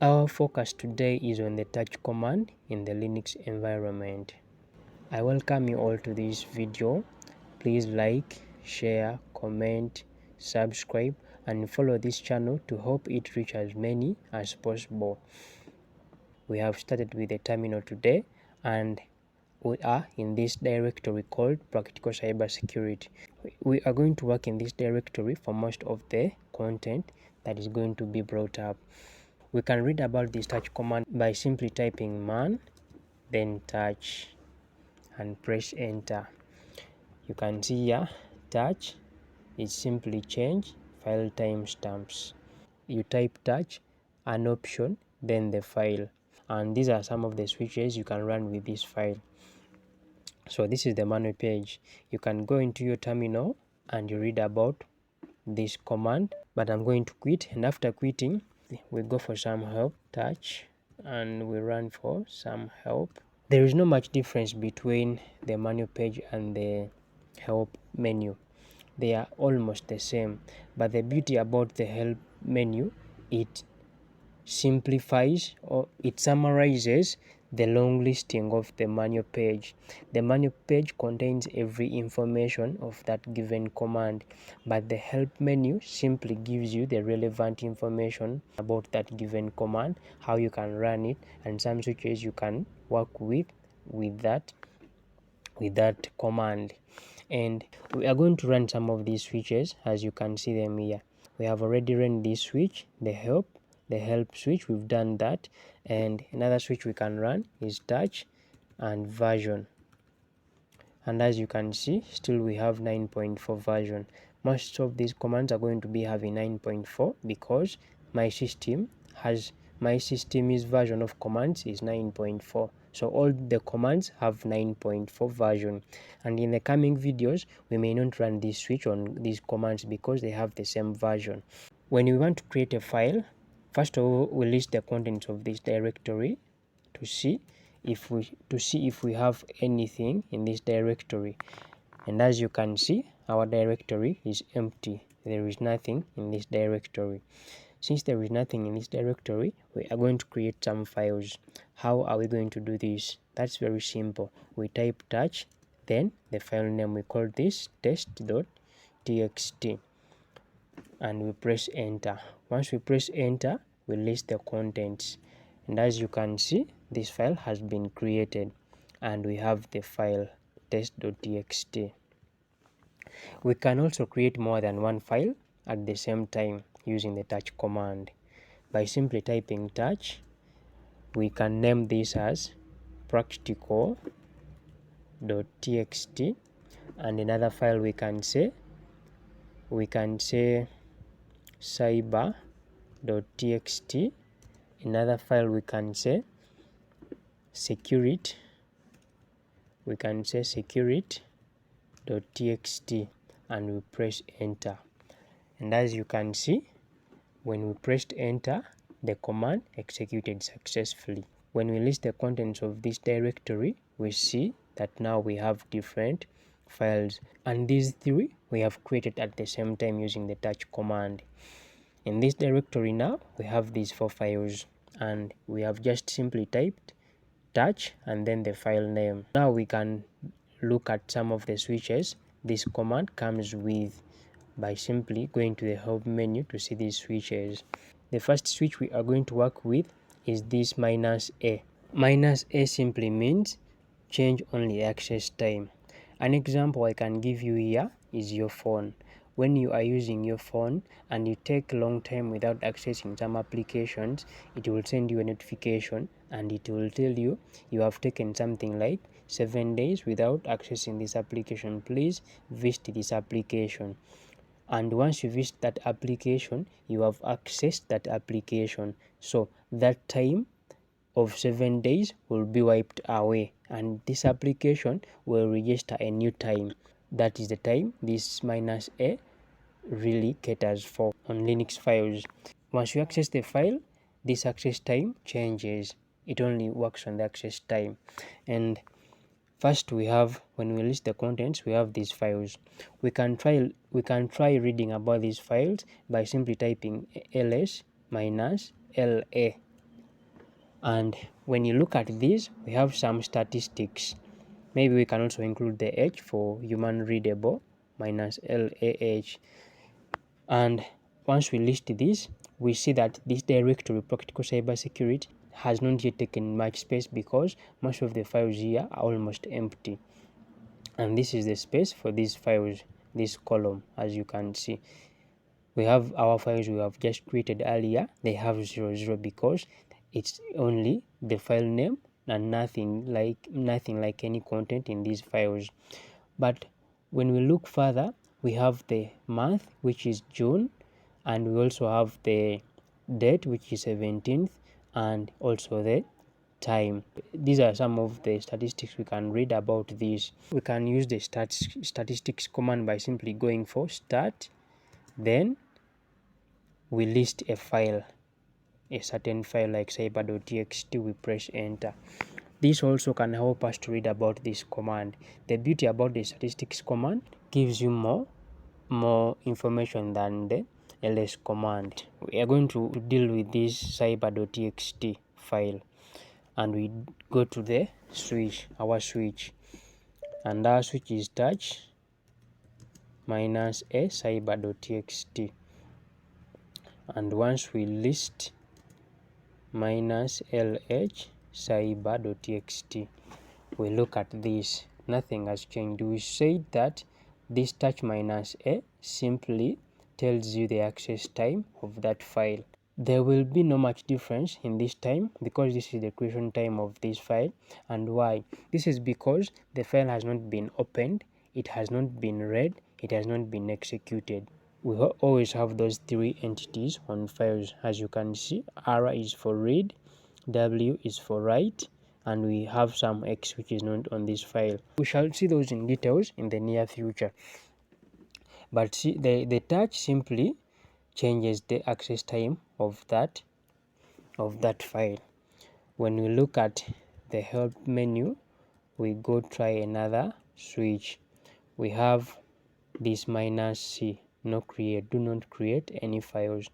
Our focus today is on the touch command in the Linux environment. I welcome you all to this video. Please like, share, comment, subscribe and follow this channel to help it reach as many as possible. We have started with the terminal today and we are in this directory called Practical Cybersecurity. We are going to work in this directory for most of the content that is going to be brought up. We can read about this touch command by simply typing man, then touch and press enter. You can see here touch is simply change file timestamps. You type touch, an option, then the file, and these are some of the switches you can run with this file. So this is the manual page. You can go into your terminal and you read about this command, but I'm going to quit, and after quitting we go for some help, touch, and we run for some help. There is not much difference between the manual page and the help menu. They are almost the same, but the beauty about the help menu, it simplifies or it summarizes the long listing of the manual page. The manual page contains every information of that given command, but the help menu simply gives you the relevant information about that given command, how you can run it, and some switches you can work with that command. And we are going to run some of these switches as you can see them here. We have already run this switch, the help switch, we've done that. And another switch we can run is touch and version, and as you can see still we have 9.4 version. Most of these commands are going to be having 9.4 because my system's version of commands is 9.4. So all the commands have 9.4 version, and in the coming videos we may not run this switch on these commands because they have the same version. When we want to create a file, first of all we list the contents of this directory to see if we have anything in this directory. And as you can see, our directory is empty. There is nothing in this directory. Since there is nothing in this directory, we are going to create some files. How are we going to do this? That's very simple. We type touch, then the file name, we call this test.txt, and we press enter. Once we press enter, we list the contents, and as you can see, this file has been created and we have the file test.txt. We can also create more than one file at the same time using the touch command. By simply typing touch, we can name this as practical.txt, and another file we can say cyber.txt. Another file we can say security.txt, and we press enter. And as you can see, when we pressed enter, the command executed successfully. When we list the contents of this directory, we see that now we have different files, and these three we have created at the same time using the touch command. In this directory now we have these 4 files, and we have just simply typed touch and then the file name. Now we can look at some of the switches this command comes with by simply going to the help menu to see these switches. The first switch we are going to work with is this -a. -a simply means change only access time. An example I can give you here is your phone. When you are using your phone and you take a long time without accessing some applications, it will send you a notification and it will tell you you have taken something like 7 days without accessing this application. Please visit this application. And once you visit that application, you have accessed that application. So that time of 7 days will be wiped away, and this application will register a new time. That is the time this -a really caters for on Linux files. Once you access the file, this access time changes. It only works on the access time. And first we have, when we list the contents, we have these files. We can try reading about these files by simply typing ls -la. And when you look at these, we have some statistics. Maybe we can also include the H for human readable minus LAH. And once we list this, we see that this directory, practical cybersecurity, has not yet taken much space because most of the files here are almost empty. And this is the space for these files, this column, as you can see. We have our files we have just created earlier. They have 00 because it's only the file name and nothing like any content in these files. But when we look further, we have the month, which is June, and we also have the date, which is 17th, and also the time. These are some of the statistics we can read about this. We can use the statistics command by simply going for stat, then we list a file, a certain file like cyber.txt, we press enter. This also can help us to read about this command. The beauty about the statistics command gives you more information than the ls command. We are going to deal with this cyber.txt file, and we go to the switch, our switch, and our switch is touch minus a cyber.txt. And once we list minus lh cyber.txt, we look at this, nothing has changed. We said that this touch minus a simply tells you the access time of that file. There will be no much difference in this time because this is the creation time of this file. And why? This is because the file has not been opened, it has not been read, it has not been executed. We always have those three entities on files. As you can see, R is for read, W is for write, and we have some X which is not on this file. We shall see those in details in the near future. But see, the touch simply changes the access time of that file. When we look at the help menu, we go try another switch. We have this minus C, no create, do not create any files.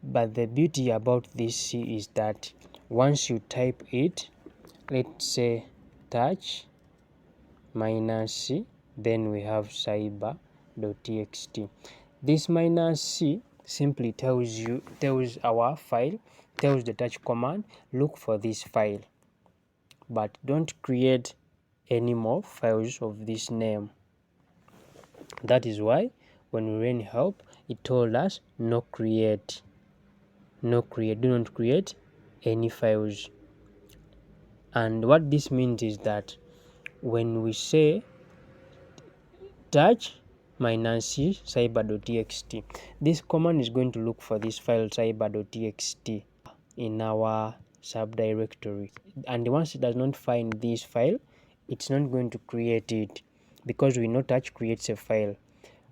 But the beauty about this C is that once you type it, let's say touch minus C, then we have cyber.txt. This minus C simply tells our file, tells the touch command, look for this file, but don't create any more files of this name. That is why when we ran help, it told us no create, do not create any files. And what this means is that when we say touch minus c cyber.txt, this command is going to look for this file cyber.txt in our subdirectory, and once it does not find this file, it's not going to create it, because we know touch creates a file.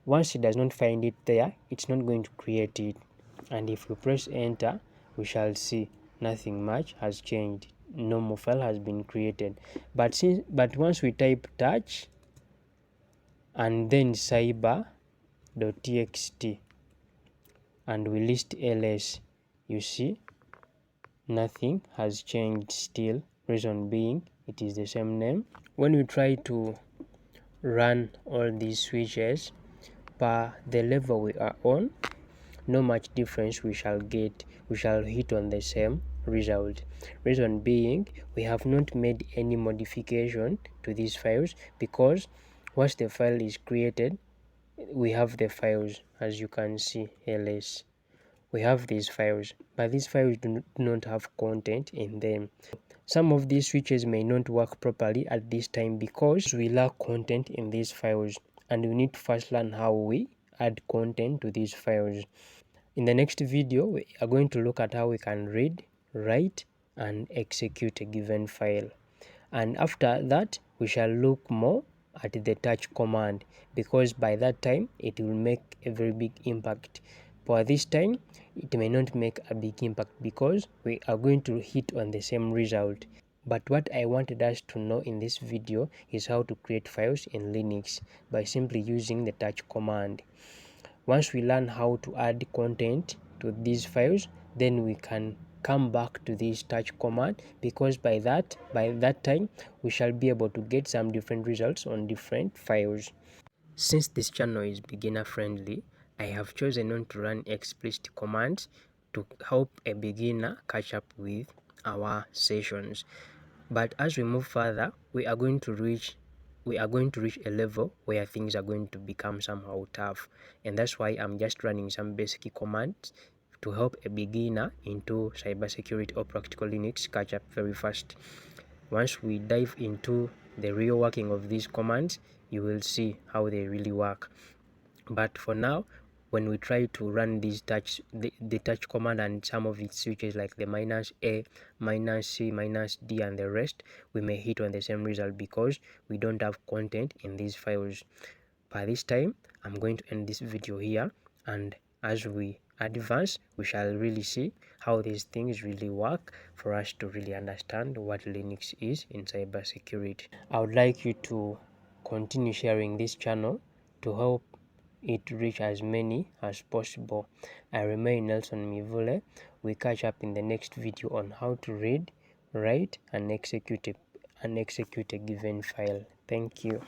Once it does not find it there, it's not going to create it. And if we press enter, we shall see nothing much has changed, no more file has been created. But once we type touch and then cyber.txt and we list ls, you see nothing has changed still. Reason being, it is the same name. When we try to run all these switches per the level we are on, no much difference we shall get. We shall hit on the same result. Reason being, we have not made any modification to these files, because once the file is created, we have the files, as you can see, ls. We have these files, but these files do not have content in them. Some of these switches may not work properly at this time because we lack content in these files, and we need to first learn how we add content to these files. In the next video, we are going to look at how we can read, write, and execute a given file. And after that, we shall look more at the touch command, because by that time it will make a very big impact. For this time, it may not make a big impact because we are going to hit on the same result. But what I wanted us to know in this video is how to create files in Linux by simply using the touch command. Once we learn how to add content to these files, then we can come back to this touch command, because by that time we shall be able to get some different results on different files. Since this channel is beginner friendly, I have chosen not to run explicit commands to help a beginner catch up with our sessions. But as we move further, we are going to reach a level where things are going to become somehow tough, and that's why I'm just running some basic commands to help a beginner into cybersecurity or practical Linux catch up very fast. Once we dive into the real working of these commands, you will see how they really work. But for now, when we try to run these the touch command and some of its switches like the -a, -c, -d and the rest, we may hit on the same result because we don't have content in these files. By this time, I'm going to end this video here, and as we advance, we shall really see how these things really work for us to really understand what Linux is in cybersecurity. I would like you to continue sharing this channel to help it reach as many as possible. I remain Nelson Mivule. We catch up in the next video on how to read, write, and execute a given file. Thank you.